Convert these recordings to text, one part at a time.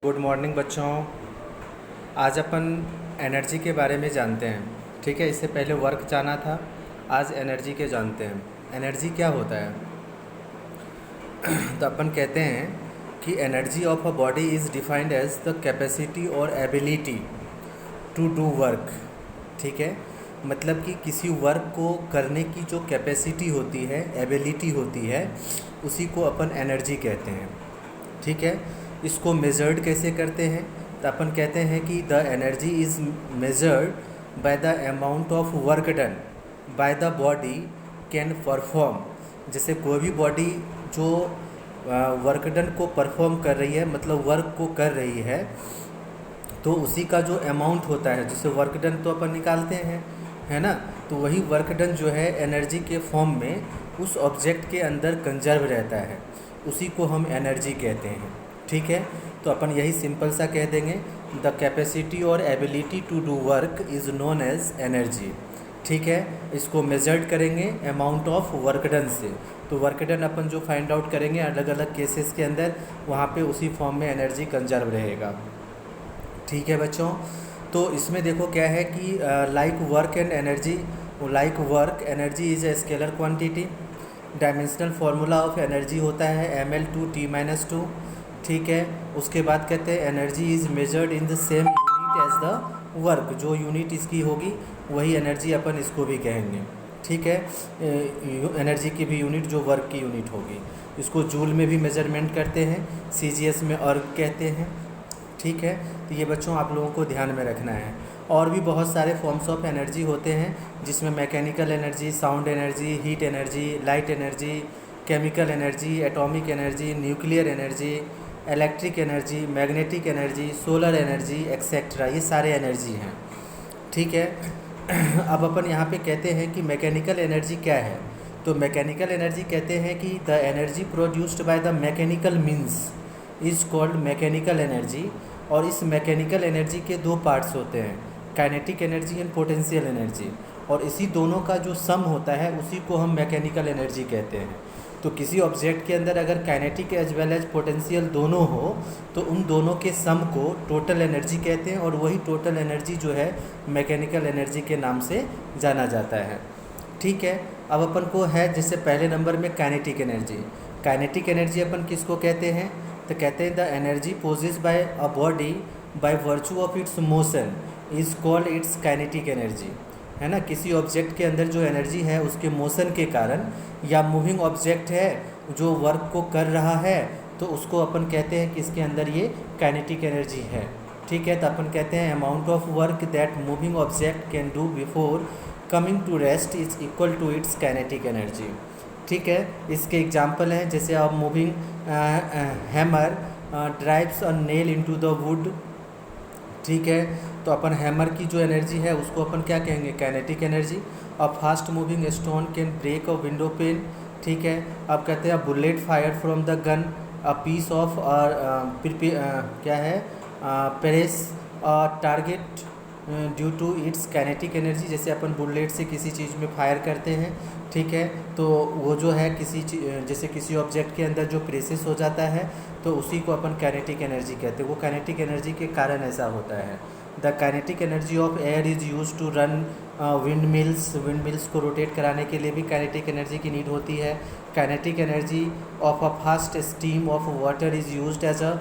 Good morning बच्चों। आज अपन energy के बारे में जानते हैं। ठीक है, इससे पहले वर्क जाना था, आज एनर्जी के जानते हैं। एनर्जी क्या होता है? तो अपन कहते हैं कि energy of a body is defined as the capacity और एबिलिटी टू डू वर्क। ठीक है, मतलब कि किसी वर्क को करने की जो कैपेसिटी होती है, एबिलिटी होती है, उसी को अपन एनर्जी कहते हैं। ठीक है, इसको मेजर्ड कैसे करते हैं? तो अपन कहते हैं कि the energy is measured by the amount of work done by the body can perform. जैसे कोई भी बॉडी जो वर्क डन को परफॉर्म कर रही है, मतलब वर्क को कर रही है, तो उसी का जो अमाउंट होता है, जैसे वर्क डन तो अपन निकालते हैं, है ना, तो वही वर्क डन जो है एनर्जी के फॉर्म में उस ऑब्जेक्ट के अंदर कंजर्व रहता है, उसी को हम एनर्जी कहते हैं। ठीक है, तो अपन यही सिंपल सा कह देंगे, द कैपेसिटी और ability to do work is known as energy. ठीक है, इसको मेजर्ड करेंगे अमाउंट ऑफ वर्क डन से, तो वर्क डन अपन जो फाइंड आउट करेंगे अलग अलग केसेस के अंदर, वहाँ पे उसी फॉर्म में एनर्जी कंजर्व रहेगा। ठीक है बच्चों, तो इसमें देखो क्या है कि like work and energy, like work energy is a scalar quantity. Dimensional formula of energy होता है ml/2t-2। ठीक है, उसके बाद कहते हैं energy is measured in the same unit as the work. जो यूनिट इसकी होगी वही एनर्जी अपन इसको भी कहेंगे। ठीक है, एनर्जी की भी यूनिट जो वर्क की यूनिट होगी, इसको जूल में भी मेजरमेंट करते हैं, CGS में अर्ग कहते हैं। ठीक है, तो ये बच्चों आप लोगों को ध्यान में रखना है। और भी बहुत सारे फॉर्म्स ऑफ एनर्जी होते हैं, जिसमें mechanical energy, sound energy, heat energy, light energy, chemical energy, atomic energy, nuclear energy, electric energy, magnetic energy, solar energy etcetera, ये सारे एनर्जी हैं। ठीक है, अब अपन यहाँ पे कहते हैं कि मैकेनिकल एनर्जी क्या है। तो मैकेनिकल एनर्जी कहते हैं कि the energy produced by the mechanical means is called mechanical energy. और इस मैकेनिकल एनर्जी के दो पार्ट्स होते हैं, kinetic energy and potential energy, और इसी दोनों का जो सम होता है उसी को हम मैकेनिकल एनर्जी कहते हैं। तो किसी ऑब्जेक्ट के अंदर अगर kinetic as well as potential दोनों हो, तो उन दोनों के सम को टोटल एनर्जी कहते हैं, और वही टोटल एनर्जी जो है मैकेनिकल एनर्जी के नाम से जाना जाता है। ठीक है, अब अपन को है जैसे पहले नंबर में काइनेटिक एनर्जी। काइनेटिक एनर्जी अपन किसको कहते हैं? तो कहते हैं the energy possessed by a body by virtue of its motion is called its kinetic energy. है ना, किसी ऑब्जेक्ट के अंदर जो एनर्जी है उसके मोशन के कारण, या मूविंग ऑब्जेक्ट है जो वर्क को कर रहा है, तो उसको अपन कहते हैं कि इसके अंदर ये काइनेटिक एनर्जी है। ठीक है, तो अपन कहते हैं amount of work that moving object can do before coming to rest is equal to its kinetic energy. ठीक है, इसके एग्जाम्पल हैं, जैसे अब moving hammer drives a nail into the wood. ठीक है, तो अपन हैमर की जो एनर्जी है उसको अपन क्या कहेंगे? Kinetic energy. A fast moving stone can break a window pane. ठीक है, अब कहते हैं bullet fire from the gun a piece of क्या है pierces target due to its kinetic energy. जैसे अपन बुलेट से किसी चीज़ में फायर करते हैं, ठीक है, तो वो जो है जैसे किसी ऑब्जेक्ट के अंदर जो प्रेसेस हो जाता है, तो उसी को अपन काइनेटिक एनर्जी कहते हैं। वो काइनेटिक एनर्जी के कारण ऐसा होता है। The kinetic energy of air is use to run windmills को रोटेट कराने के लिए भी काइनेटिक एनर्जी की नीड होती है। Kinetic energy of a fast stream of water is used as a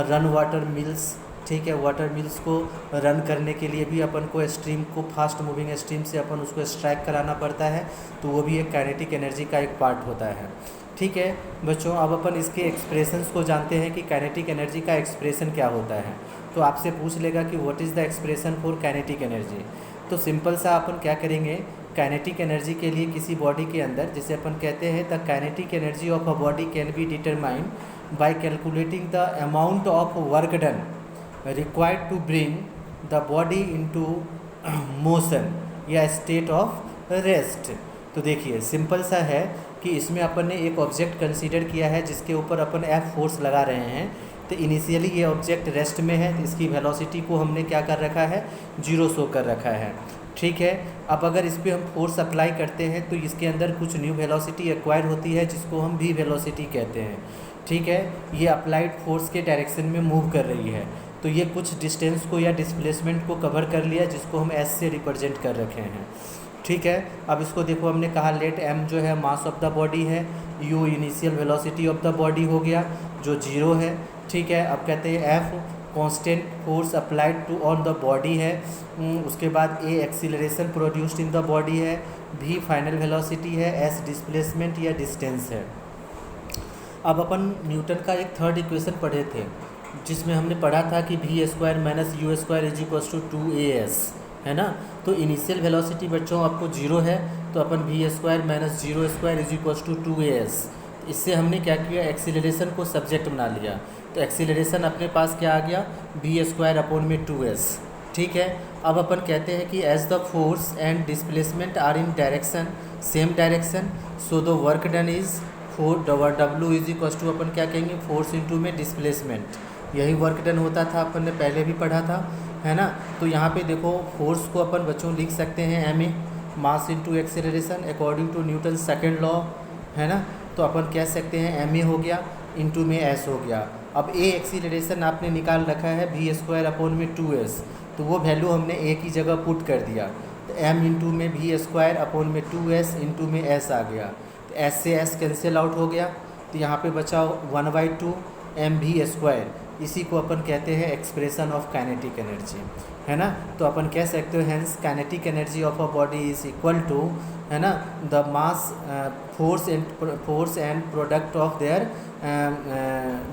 run water mills. ठीक है, वाटर मिल्स को रन करने के लिए भी अपन को स्ट्रीम को, फास्ट मूविंग स्ट्रीम से अपन उसको एक्सट्रैक्ट कराना पड़ता है, तो वो भी एक काइनेटिक एनर्जी का एक पार्ट होता है। ठीक है बच्चों, अब अपन इसके एक्सप्रेशंस को जानते हैं कि काइनेटिक एनर्जी का एक्सप्रेशन क्या होता है। तो आपसे पूछ लेगा कि what is the expression for kinetic energy. तो सिंपल सा अपन क्या करेंगे, काइनेटिक एनर्जी के लिए किसी बॉडी के अंदर, जैसे अपन कहते हैं the kinetic energy of a body can be determined by calculating the amount of work done required to bring the body into motion या state of rest। तो देखिए सिंपल सा है कि इसमें अपन ने एक ऑब्जेक्ट कंसीडर किया है जिसके ऊपर अपन F फोर्स लगा रहे हैं। तो इनिशियली ये ऑब्जेक्ट रेस्ट में है, तो इसकी वेलोसिटी को हमने क्या कर रखा है? 0 शो कर रखा है। ठीक है, अब अगर इस पर हम फोर्स अप्लाई करते हैं तो इसके अंदर कुछ न्यू वेलोसिटी एक्वायर होती है, जिसको हम v वेलोसिटी कहते हैं। ठीक है, ये अप्लाइड फोर्स के डायरेक्शन में मूव कर रही है। तो ये कुछ डिस्टेंस को या डिस्प्लेसमेंट को कवर कर लिया, जिसको हम एस से रिप्रेजेंट कर रखे हैं। ठीक है, अब इसको देखो, हमने कहा लेट एम जो है मास ऑफ द बॉडी है, you initial velocity of the body हो गया जो 0 है। ठीक है, अब कहते हैं F constant force applied to on the body है। उसके बाद A acceleration produced in the body है, भी फाइनल वेलोसिटी है, एस डिस्प्लेसमेंट या डिस्टेंस है। अब अपन न्यूटन का एक थर्ड इक्वेशन पढ़े थे, जिसमें हमने पढ़ा था कि v square minus u square is equals to 2as, है ना। तो इनिशियल वेलोसिटी बच्चों आपको 0 है, तो अपन V square minus 0 square is equals to 2as। इससे हमने क्या किया, एक्सीलरेशन को सब्जेक्ट बना लिया। तो एक्सीलरेशन अपने पास क्या आ गया, वी स्क्वायर अपॉन में 2s। ठीक है, अब अपन कहते हैं कि as the force and displacement are in direction same direction, so the work done is W is equal to अपन क्या कहेंगे, फोर्स इंटू में डिस्प्लेसमेंट। यही वर्क डन होता था, अपन ने पहले भी पढ़ा था, है ना। तो यहाँ पे देखो फोर्स को अपन बच्चों लिख सकते हैं ma mass into acceleration according to Newton second law, है ना। तो अपन कह सकते हैं ma हो गया इंटू में s हो गया। अब a एक्सीलरेशन आपने निकाल रखा है वी स्क्वायर अपॉन में 2s, तो वो वैल्यू हमने a की जगह पुट कर दिया। तो m इंटू में वी स्क्वायर अपॉन में 2s इंटू में s आ गया। तो s से s कैंसिल आउट हो गया, तो यहाँ पे बचा 1/2 mv स्क्वायर। इसी को अपन कहते हैं एक्सप्रेशन ऑफ काइनेटिक एनर्जी, है ना। तो अपन कह सकते हो hence kinetic energy of a body is equal to, है ना, the mass force and product of their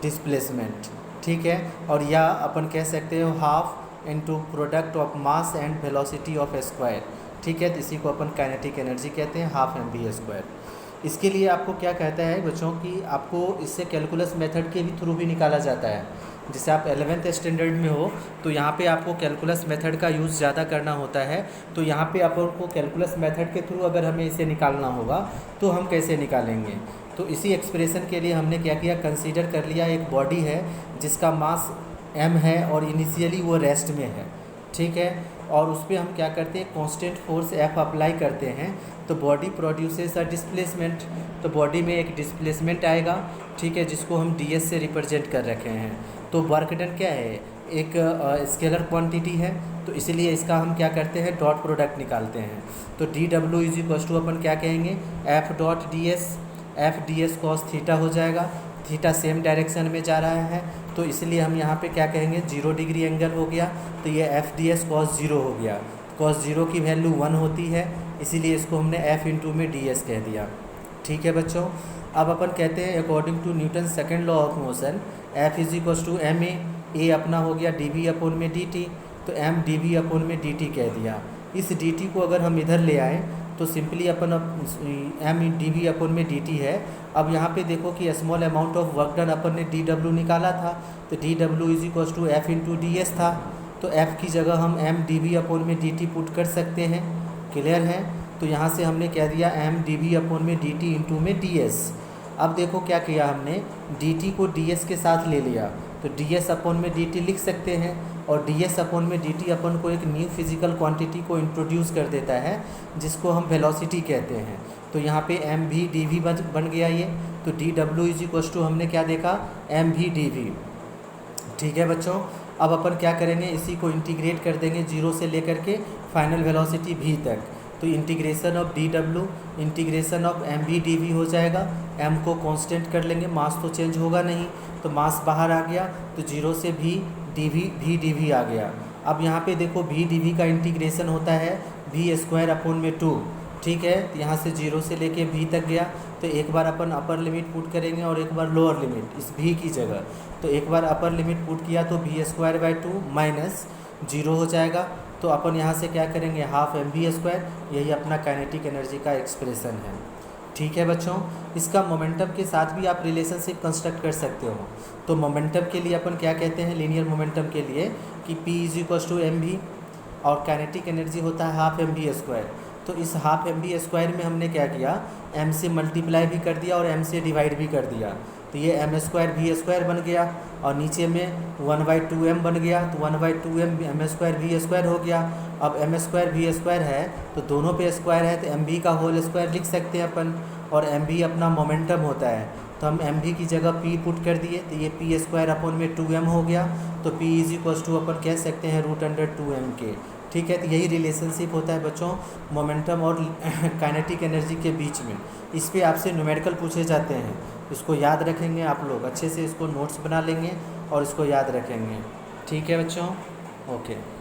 displacement. ठीक है, और या अपन कह सकते हो half into product of mass and velocity of square. ठीक है, तो इसी को अपन काइनेटिक एनर्जी कहते हैं, हाफ mv स्क्वायर। इसके लिए आपको क्या कहता है बच्चों कि आपको इससे कैलकुलस मेथड के भी थ्रू भी निकाला जाता है। जैसे आप 11th स्टैंडर्ड में हो, तो यहाँ पे आपको कैलकुलस मेथड का यूज़ ज़्यादा करना होता है। तो यहाँ पे आपको कैलकुलस मेथड के थ्रू अगर हमें इसे निकालना होगा तो हम कैसे निकालेंगे। तो इसी एक्सप्रेशन के लिए हमने क्या किया, कंसीडर कर लिया एक बॉडी है जिसका मास m है और इनिशियली वो रेस्ट में है। ठीक है, और उस पर हम क्या करते हैं, कांस्टेंट फोर्स F अप्लाई करते हैं, तो बॉडी प्रोड्यूसेस अ डिस्प्लेसमेंट। तो बॉडी में एक डिस्प्लेसमेंट आएगा, ठीक है, जिसको हम ds से रिप्रेजेंट कर रखे हैं। तो वर्क डन क्या है, एक स्केलर क्वांटिटी है, तो इसलिए इसका हम क्या करते हैं, डॉट प्रोडक्ट निकालते हैं। तो dw इज इक्वल टू अपन क्या कहेंगे, f dot ds, f ds cos theta हो जाएगा। थीटा सेम डायरेक्शन में जा रहा है, तो इसलिए हम यहाँ पे क्या कहेंगे, 0 डिग्री एंगल हो गया। तो ये एफ डी एस कॉस 0 हो गया। कॉस 0 की वैल्यू 1 होती है, इसीलिए इसको हमने एफ इंटू में डी एस कह दिया। ठीक है बच्चों, अब अपन कहते हैं according to Newton second law of motion, F is equal to M A अपना हो गया डी वी अपॉन में डी टी। तो एम डी वी अपॉन में डी टी कह दिया। इस डी टी को अगर हम इधर ले आएँ तो सिंपली अपन एम डी वी अपन में डी टी है। अब यहाँ पे देखो कि small amount of work done अपन ने डी डब्ल्यू निकाला था, तो D W is equal to F into D S था। तो एफ़ की जगह हम एम डी वी अपन में डी टी पुट कर सकते हैं। क्लियर है, तो यहाँ से हमने कह दिया एम डी वी अपन में डी टी इंटू में डी एस। अब देखो क्या किया हमने, डी टी को डी एस के साथ ले लिया, तो डी एस अपन में डी टी लिख सकते हैं, और डी एस अपन में डी टी अपन को एक न्यू फिजिकल क्वांटिटी को इंट्रोड्यूस कर देता है, जिसको हम वेलोसिटी कहते हैं। तो यहाँ पे एम वी डी वी बन गया ये। तो D W is equal to हमने क्या देखा, एम वी डी वी। ठीक है बच्चों, अब अपन क्या करेंगे, इसी को इंटीग्रेट कर देंगे 0 से लेकर के फाइनल वेलोसिटी v तक। तो integration of D W integration of M V D V हो जाएगा। m को कांस्टेंट कर लेंगे, मास तो चेंज होगा नहीं, तो मास बाहर आ गया, तो 0 से v डी वी आ गया। अब यहाँ पे देखो v डी वी का इंटीग्रेशन होता है वी स्क्वायर अपॉन में 2। ठीक है, तो यहाँ से 0 से लेके v तक गया, तो एक बार अपन अपर लिमिट पुट करेंगे और एक बार लोअर लिमिट इस v की जगह। तो एक बार अपर लिमिट पुट किया तो वी स्क्वायर बाई 2 माइनस 0 हो जाएगा। तो अपन यहाँ से क्या करेंगे, हाफ एम वी स्क्वायर। यही अपना काइनेटिक एनर्जी का एक्सप्रेशन है। ठीक है बच्चों, इसका मोमेंटम के साथ भी आप रिलेशनशिप कंस्ट्रक्ट कर सकते हो। तो मोमेंटम के लिए अपन क्या कहते हैं, लीनियर मोमेंटम के लिए कि P is equal to M V, और काइनेटिक एनर्जी होता है हाफ एम वी स्क्वायर। तो इस हाफ एम वी स्क्वायर में हमने क्या किया, m से मल्टीप्लाई भी कर दिया और m से डिवाइड भी कर दिया। तो ये एम स्क्वायर वी स्क्वायर बन गया, और नीचे में 1/2m बन गया, तो 1/2m M square we square हो गया। अब एम स्क्वायर वी स्क्वायर है तो दोनों पे स्क्वायर है, तो एम वी का होल स्क्वायर लिख सकते हैं अपन। और एम वी अपना मोमेंटम होता है, तो हम एम वी की जगह पी पुट कर दिए, तो ये पी स्क्वायर अपॉन में 2m हो गया, तो p इज इक्वल्स टू अपन कह सकते हैं √2m के। ठीक है, तो यही रिलेशनशिप होता है बच्चों मोमेंटम और काइनेटिक एनर्जी के बीच में। इस पे आपसे न्यूमेरिकल पूछे जाते हैं, इसको याद रखेंगे आप लोग, अच्छे से इसको नोट्स बना लेंगे और इसको याद रखेंगे। ठीक है बच्चों, ओके।